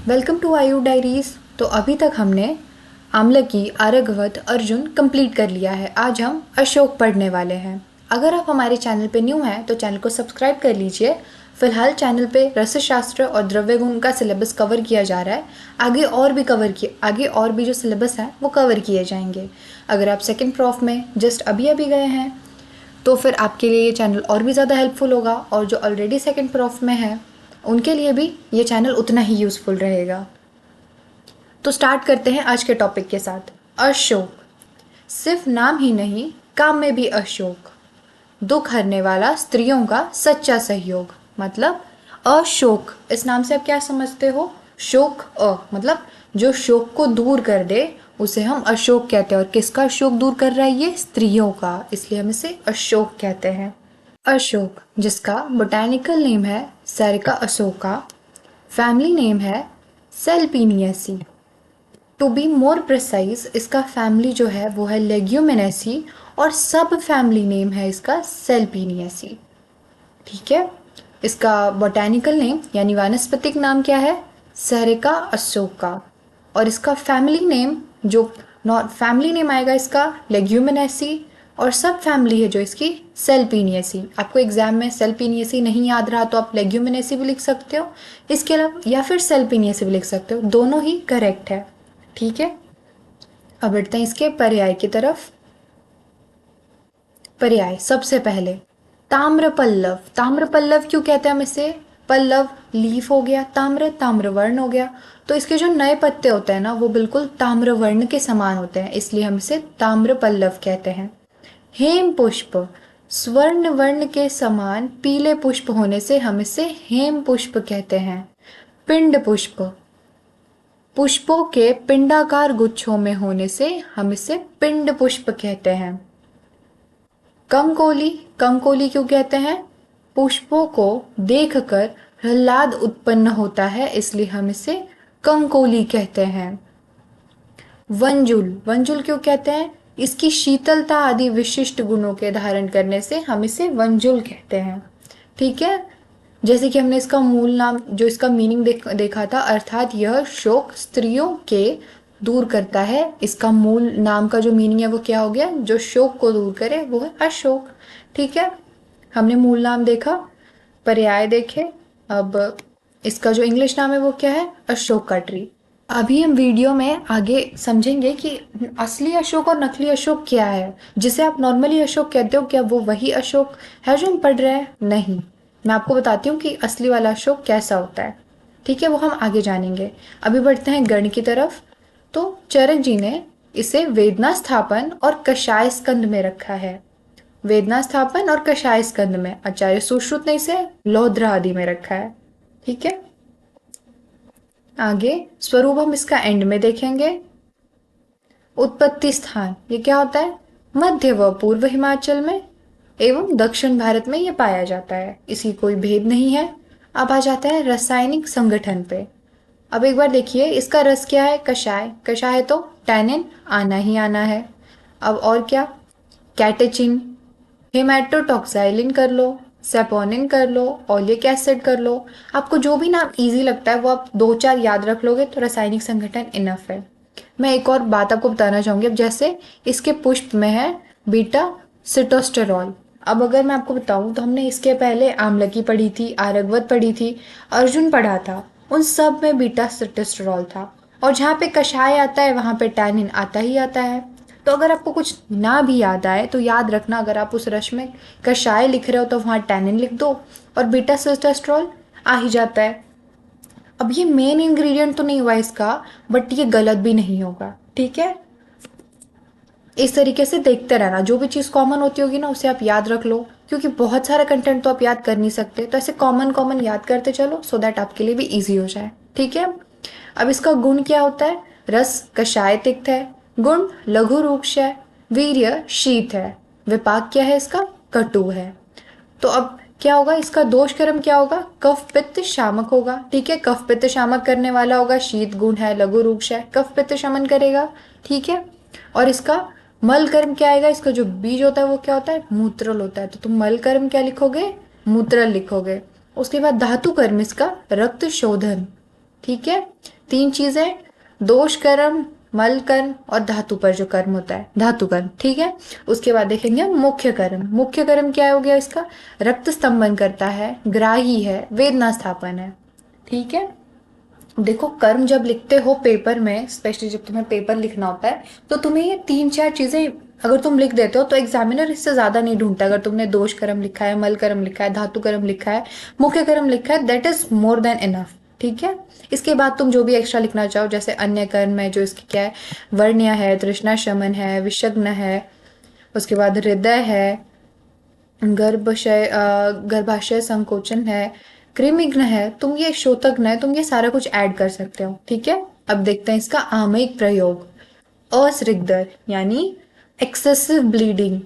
Welcome to आयु diaries. तो अभी तक हमने आमलकी, आर्यभट्ट, अर्जुन कंप्लीट कर लिया है। आज हम अशोक पढ़ने वाले हैं। अगर आप हमारे चैनल पे न्यू हैं तो चैनल को सब्सक्राइब कर लीजिए। फिलहाल चैनल पे रसशास्त्र और द्रव्य गुण का सिलेबस कवर किया जा रहा है। आगे और भी जो सिलेबस है वो कवर किए जाएंगे। अगर आप सेकेंड प्रॉफ में जस्ट अभी अभी गए हैं तो फिर आपके लिए ये चैनल और भी ज़्यादा हेल्पफुल होगा, और जो ऑलरेडी सेकेंड प्रॉफ में है उनके लिए भी ये चैनल उतना ही यूज़फुल रहेगा। तो स्टार्ट करते हैं आज के टॉपिक के साथ। अशोक सिर्फ नाम ही नहीं, काम में भी अशोक, दुख हरने वाला, स्त्रियों का सच्चा सहयोग। मतलब अशोक, इस नाम से आप क्या समझते हो? शोक मतलब जो शोक को दूर कर दे उसे हम अशोक कहते हैं। और किसका शोक दूर कर रहा है? ये स्त्रियों का, इसलिए हम इसे अशोक कहते हैं। अशोक जिसका बोटैनिकल नेम है सेरिका अशोका, फैमिली नेम है सेल्पिनियसी। टू बी मोर प्रिसाइज, इसका फैमिली जो है वो है लेग्यूमिनेसी, और सब फैमिली नेम है इसका सेल्पिनियसी। ठीक है, इसका बोटैनिकल नेम यानी वानस्पतिक नाम क्या है? सेरिका अशोका, और इसका फैमिली नेम जो फैमिली नेम आएगा इसका लेग्यूमिनेसी, और सब फैमिली है जो इसकी सेल्पिनियसी। आपको एग्जाम में सेल्पिनियसी नहीं याद रहा तो आप लेग्यूमिनेसी भी लिख सकते हो, इसके अलावा या फिर सेल्पिनियसी भी लिख सकते हो, दोनों ही करेक्ट है। ठीक है, अब बढ़ते हैं इसके पर्याय की तरफ। पर्याय सबसे पहले ताम्र पल्लव। ताम्र पल्लव क्यों कहते हैं हम इसे? पल्लव लीफ हो गया, ताम्र ताम्रवर्ण हो गया, तो इसके जो नए पत्ते होते हैं ना वो बिल्कुल ताम्रवर्ण के समान होते हैं, इसलिए हम इसे ताम्र पल्लव कहते हैं। हेम पुष्प, स्वर्ण वर्ण के समान पीले पुष्प होने से हम इसे हेम पुष्प कहते हैं। पिंड पुष्प, पुष्पों के पिंडाकार गुच्छों में होने से हम इसे पिंड पुष्प कहते हैं। कंकोली, कंकोली क्यों कहते हैं? पुष्पों को देखकर प्रहलाद उत्पन्न होता है, इसलिए हम इसे कंकोली कहते हैं। वंजुल, वंजुल क्यों कहते हैं? इसकी शीतलता आदि विशिष्ट गुणों के धारण करने से हम इसे वंजुल कहते हैं। ठीक है, जैसे कि हमने इसका मूल नाम जो इसका मीनिंग देखा था, अर्थात यह शोक स्त्रियों के दूर करता है। इसका मूल नाम का जो मीनिंग है वो क्या हो गया? जो शोक को दूर करे वो है अशोक। ठीक है, हमने मूल नाम देखा, पर्याय देखे, अब इसका जो इंग्लिश नाम है वो क्या है? अशोक का ट्री। अभी हम वीडियो में आगे समझेंगे कि असली अशोक और नकली अशोक क्या है। जिसे आप नॉर्मली अशोक कहते हो, क्या वो वही अशोक है जो हम पढ़ रहे हैं? नहीं, मैं आपको बताती हूँ कि असली वाला अशोक कैसा होता है। ठीक है, वो हम आगे जानेंगे। अभी बढ़ते हैं गण की तरफ। तो चरक जी ने इसे वेदना स्थापन और कषाय स्कंद में रखा है। वेदना स्थापन और कषाय स्कंद में। आचार्य सुश्रुत ने इसे लोध्रा आदि में रखा है। ठीक है, आगे स्वरूप हम इसका एंड में देखेंगे। उत्पत्ति स्थान ये क्या होता है? मध्य व पूर्व हिमाचल में एवं दक्षिण भारत में ये पाया जाता है, इसी कोई भेद नहीं है। अब आ जाता है रासायनिक संगठन पे। अब एक बार देखिए, इसका रस क्या है? कषाय। कषाय तो टैनिन आना ही आना है। अब और क्या? कैटेचिन, हेमेटोटॉक्साइलिन कर लो, सेपोनिन कर लो, ओलिक एसिड कर लो। आपको जो भी नाम इजी लगता है वो आप 2-4 याद रख लोगे तो रासायनिक संगठन इनफ है। मैं एक और बात आपको बताना चाहूंगी। अब जैसे इसके पुष्प में है बीटा सिटोस्टेरॉल। अब अगर मैं आपको बताऊं तो हमने इसके पहले आमलकी पढ़ी थी, आर्यभट्ट पढ़ी थी, अर्जुन पढ़ा था, उन सब में बीटा सिटोस्टेरॉल था। और जहाँ पे कषाय आता है वहाँ पे टैनिन आता ही आता है। तो अगर आपको कुछ ना भी याद आए तो याद रखना, अगर आप उस रश में कषाय लिख रहे हो तो वहाँ टैनिन लिख दो और बीटा सिटोस्टेरॉल आ ही जाता है। अब ये मेन इंग्रेडिएंट तो नहीं हुआ इसका, बट ये गलत भी नहीं होगा। ठीक है, इस तरीके से देखते रहना, जो भी चीज़ कॉमन होती होगी ना उसे आप याद रख लो, क्योंकि बहुत सारा कंटेंट तो आप याद कर नहीं सकते, तो ऐसे कॉमन कॉमन याद करते चलो सो दैट आपके लिए भी ईजी हो जाए। ठीक है, अब इसका गुण क्या होता है? रस कषाय तिक्त है, गुण लघु रूक्ष है, वीर्य शीत है, विपाक क्या है इसका? कटु है। तो अब क्या होगा? इसका दोष कर्म क्या होगा? कफ पित्त शामक होगा। ठीक है, कफ पित्त शामक करने वाला होगा, शीत गुण है, लघु रूक्ष है, कफ पित्त शमन करेगा। ठीक है, और इसका मल कर्म क्या आएगा? इसका जो बीज होता है वो क्या होता है? मूत्रल होता है, तो तुम मल कर्म क्या लिखोगे? मूत्रल लिखोगे। उसके बाद धातु कर्म इसका रक्त शोधन। ठीक है, 3 चीजें, दोष कर्म, मल कर्म और धातु पर जो कर्म होता है, धातु कर्म। ठीक है, उसके बाद देखेंगे मुख्य कर्म। मुख्य कर्म क्या हो गया इसका? रक्त स्तंभन करता है, ग्राही है, वेदना स्थापन है। ठीक है, देखो कर्म जब लिखते हो पेपर में, स्पेशली जब तुम्हें पेपर लिखना होता है, तो तुम्हें ये 3-4 चीजें अगर तुम लिख देते हो तो एग्जामिनर इससे ज्यादा नहीं ढूंढता। अगर तुमने दोष कर्म लिखा है, मल कर्म लिखा है, धातु कर्म लिखा है, मुख्य कर्म लिखा है, that is more than enough. ठीक है, इसके बाद तुम जो भी एक्स्ट्रा लिखना चाहो, जैसे अन्य कर्म है जो इसकी क्या है, वर्ण्य है, तृष्णा शमन है, विषग्न है, उसके बाद हृदय है, गर्भाशय संकोचन है, कृमिघ्न है, तुम ये शोतघ्न है, तुम ये सारा कुछ ऐड कर सकते हो। ठीक है, अब देखते हैं इसका आमयिक प्रयोग। अस्रिग्धर यानी एक्सेसिव ब्लीडिंग,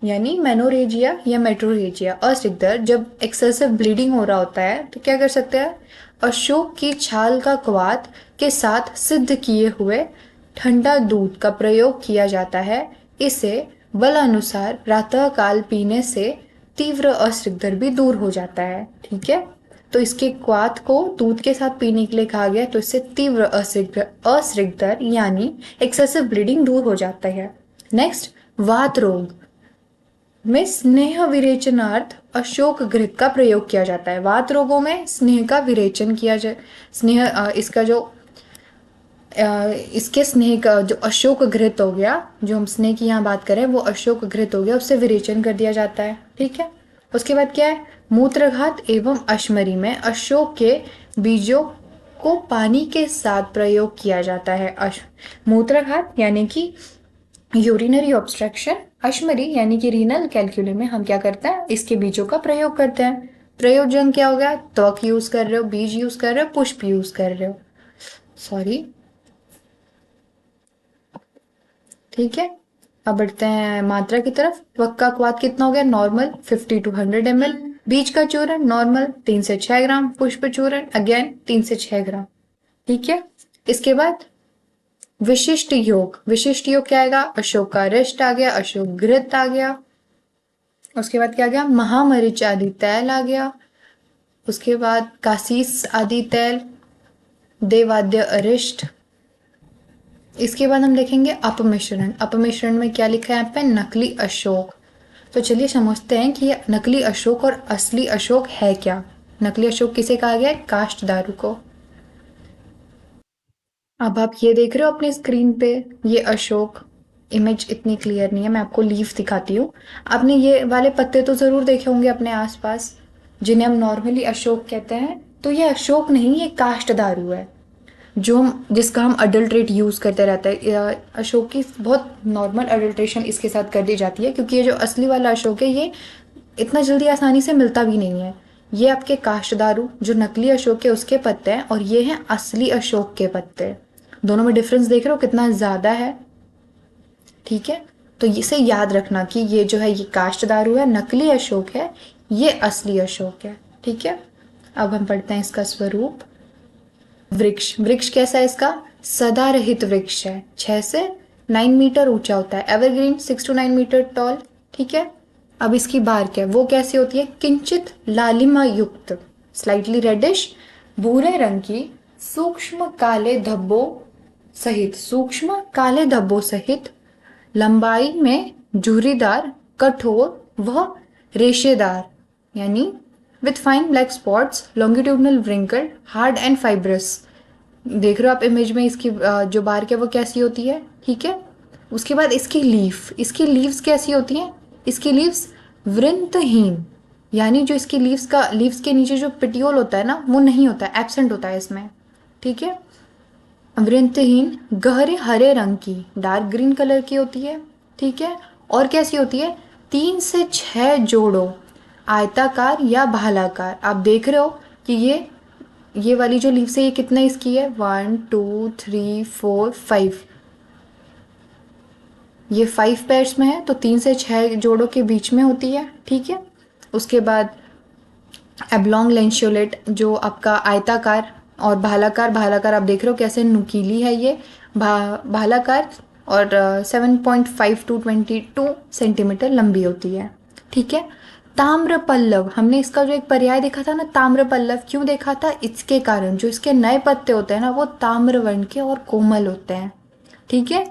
यानी मेनोरेजिया या मेट्रोरेजिया। अस्रिग्धर जब एक्सेसिव ब्लीडिंग हो रहा होता है तो क्या कर सकते हैं? अशोक की छाल का क्वाथ के साथ सिद्ध किए हुए ठंडा दूध का प्रयोग किया जाता है। इसे बल अनुसार प्रातः काल पीने से तीव्र अस्रिग्धर भी दूर हो जाता है। ठीक है, तो इसके क्वाथ को दूध के साथ पीने के लिए कहा गया, तो इससे तीव्र अस्रिग्धर यानी एक्सेसिव ब्लीडिंग दूर हो जाता है। नेक्स्ट, वात रोग में स्नेह विरेचनार्थ अशोक घृत का प्रयोग किया जाता है। वात रोगों में स्नेह का विरेचन किया जाए, स्नेह इसका जो इसके स्नेह का जो अशोक घृत हो गया, जो हम स्नेह की यहाँ बात करें वो अशोक घृत हो गया, उससे विरेचन कर दिया जाता है। ठीक है, उसके बाद क्या है? मूत्रघात एवं अश्मरी में अशोक के बीजों को पानी के साथ प्रयोग किया जाता है। मूत्रघात यानी कि यूरिनरी ऑब्स्ट्रक्शन, अश्मरी यानी कि रीनल कैल्कुले में हम क्या करते हैं? इसके बीजों का प्रयोग करते हैं। प्रयोजन क्या हो गया? त्वक यूज कर रहे हो, बीज यूज कर रहे हो, पुष्प यूज कर रहे हो, सॉरी। ठीक है, अब बढ़ते हैं मात्रा की तरफ। त्वक का क्वाथ कितना हो गया? Normal 50 to 100 ml। बीज का चूर्ण नॉर्मल 3 से 6 ग्राम। पुष्प चूर्ण अगेन 3 से 6 ग्राम। ठीक है, इसके बाद विशिष्ट योग। विशिष्ट योग क्या आएगा? अशोक का अरिष्ट आ गया, अशोक घृत आ गया, उसके बाद क्या आ गया? महामरीच आदि तैल आ गया, उसके बाद कासीस आदि तैल, देवाद्य अरिष्ट। इसके बाद हम देखेंगे अपमिश्रण। अपमिश्रण में क्या लिखा है यहाँ पे? नकली अशोक। तो चलिए समझते हैं कि ये नकली अशोक और असली अशोक है क्या। नकली अशोक किसे कहा गया है? काष्ठ दारू को। अब आप ये देख रहे हो अपनी स्क्रीन पे, ये अशोक। इमेज इतनी क्लियर नहीं है, मैं आपको लीफ दिखाती हूँ। आपने ये वाले पत्ते तो जरूर देखे होंगे अपने आसपास, जिन्हें हम नॉर्मली अशोक कहते हैं। तो ये अशोक नहीं, ये काष्ठ दारू है, जो जिसका हम अडल्ट्रेट यूज़ करते रहते हैं। अशोक की बहुत नॉर्मल अडल्ट्रेशन इसके साथ कर दी जाती है, क्योंकि ये जो असली वाला अशोक है ये इतना जल्दी आसानी से मिलता भी नहीं है। ये आपके काष्ठ दारू जो नकली अशोक है उसके पत्ते हैं, और ये हैं असली अशोक के पत्ते। दोनों में डिफरेंस देख रहे हो कितना ज़्यादा है। ठीक है, तो इसे याद रखना कि ये जो है ये काष्ठ दारू है, नकली अशोक है, ये असली अशोक है। ठीक है, अब हम पढ़ते हैं इसका स्वरूप। वृक्ष। वृक्ष कैसा है इसका? सदा रहित वृक्ष है, 6 से 9 मीटर ऊंचा होता है। Evergreen 6 to 9 metre tall. ठीक है, अब इसकी बार्क है वो कैसी होती है? किंचित लालिमा युक्त, स्लाइटली रेडिश, भूरे रंग की, सूक्ष्म काले धब्बों सहित, सूक्ष्म काले धब्बों सहित, लंबाई में झुर्रीदार, कठोर व रेशेदार, यानी with fine black spots, longitudinal wrinkled, hard and fibrous. देख रहे हो आप इमेज में इसकी जो बार्क है वो कैसी होती है। ठीक है, उसके बाद इसकी लीफ, इसकी लीव्स कैसी होती हैं? इसकी लीव्स वृंतहीन, यानी जो इसकी लीव्स के नीचे जो पिटियोल होता है ना वो नहीं होता है, एब्सेंट होता है इसमें। ठीक है, वृंतहीन, गहरे हरे रंग की, डार्क ग्रीन कलर की होती है। ठीक है, और कैसी होती है? 3 से 6 जोड़ों, आयताकार या भालाकार। आप देख रहे हो कि ये वाली जो लीव्स है ये कितना इसकी है? 1 2 3 4 5, ये 5 पेयर्स में है, तो 3 से 6 जोड़ों के बीच में होती है। ठीक है, उसके बाद एब्लॉन्ग लेंशियोलेट, जो आपका आयताकार और भालाकार। भालाकार आप देख रहे हो कैसे नुकीली है ये भालाकार, और 7.5 to 22 सेंटीमीटर लंबी होती है। ठीक है, ताम्र पल्लव, हमने इसका जो एक पर्याय देखा था ना ताम्र पल्लव, क्यों देखा था? इसके कारण जो इसके नए पत्ते होते हैं ना वो ताम्र वर्ण के और कोमल होते हैं। ठीक है,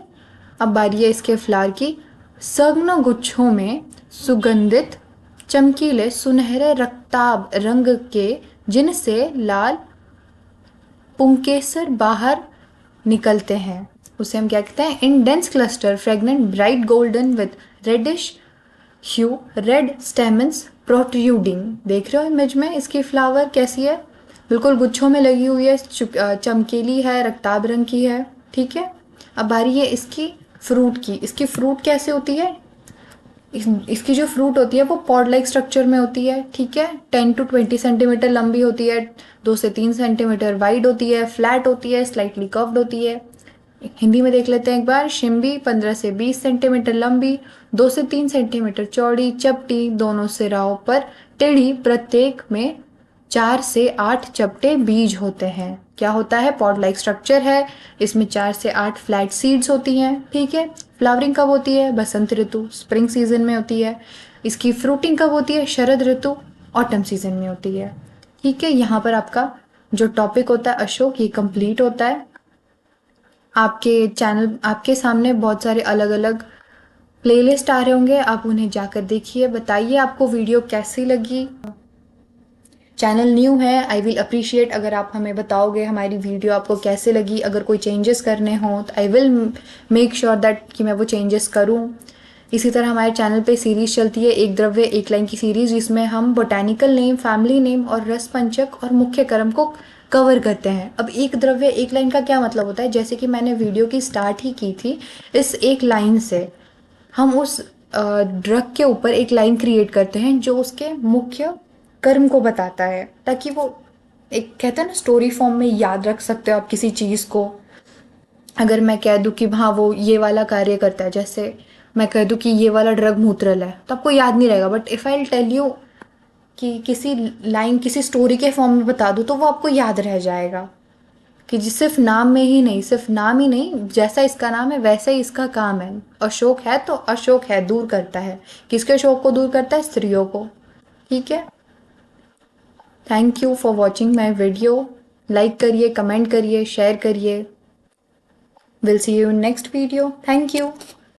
अब बारी है इसके फ्लावर की। सघन गुच्छों में सुगंधित चमकीले सुनहरे रक्ताभ रंग के, जिनसे लाल पुंकेसर बाहर निकलते हैं, उसे हम क्या कहते हैं? In dense cluster fragrant bright golden with reddish hue, red stamens protruding. देख रहे हो इमेज में इसकी फ्लावर कैसी है? बिल्कुल गुच्छों में लगी हुई है, चमकीली है, रक्ताभ रंग की है। ठीक है, अब बारी है इसकी फ्रूट की। इसकी फ्रूट कैसे होती है? इसकी जो फ्रूट होती है वो पॉड लाइक स्ट्रक्चर में होती है। ठीक है, 10 to 20 सेंटीमीटर लंबी होती है, 2 से 3 सेंटीमीटर वाइड होती है, फ्लैट होती है, स्लाइटली कर्व्ड होती है। हिंदी में देख लेते हैं एक बार। शिम्बी 15 से 20 सेंटीमीटर लंबी, 2 से 3 सेंटीमीटर चौड़ी, चपटी, दोनों सिराओं पर टेढ़ी, प्रत्येक में 4 से 8 चपटे बीज होते हैं। क्या होता है? पॉड लाइक स्ट्रक्चर है, इसमें 4 से 8 फ्लैट सीड्स होती हैं। ठीक है, फ्लावरिंग कब होती है? बसंत ऋतु, स्प्रिंग सीजन में होती है। इसकी फ्रूटिंग कब होती है? शरद ऋतु, ऑटम सीजन में होती है। ठीक है, यहाँ पर आपका जो टॉपिक होता है अशोक, ये कंप्लीट होता है। आपके चैनल, आपके सामने बहुत सारे अलग अलग प्लेलिस्ट आ रहे होंगे, आप उन्हें जाकर देखिए, बताइए आपको वीडियो कैसी लगी। चैनल न्यू है, आई विल अप्रिशिएट अगर आप हमें बताओगे हमारी वीडियो आपको कैसे लगी। अगर कोई चेंजेस करने हों तो I will make sure that कि मैं वो चेंजेस करूँ। इसी तरह हमारे चैनल पे सीरीज़ चलती है एक द्रव्य एक लाइन की सीरीज़, जिसमें हम बोटैनिकल नेम, फैमिली नेम और रस पंचक और मुख्य क्रम को कवर करते हैं। अब एक द्रव्य एक लाइन का क्या मतलब होता है? जैसे कि मैंने वीडियो की स्टार्ट ही की थी, इस एक लाइन से हम उस ड्रग के ऊपर एक लाइन क्रिएट करते हैं जो उसके मुख्य कर्म को बताता है, ताकि वो एक कहते हैं ना स्टोरी फॉर्म में याद रख सकते हो आप किसी चीज़ को। अगर मैं कह दूँ कि हाँ वो ये वाला कार्य करता है, जैसे मैं कह दूँ कि ये वाला ड्रग मूत्रल है, तो आपको याद नहीं रहेगा। But if I tell you कि किसी लाइन किसी स्टोरी के फॉर्म में बता दूँ तो वो आपको याद रह जाएगा कि सिर्फ नाम में ही नहीं, सिर्फ नाम ही नहीं, जैसा इसका नाम है वैसा ही इसका काम है। अशोक है तो अशोक है, दूर करता है। किसके शोक को दूर करता है? स्त्रियों को। ठीक है, thank you for watching my video. Like करिए, कमेंट करिए, शेयर करिए। Will see you in next video. Thank you.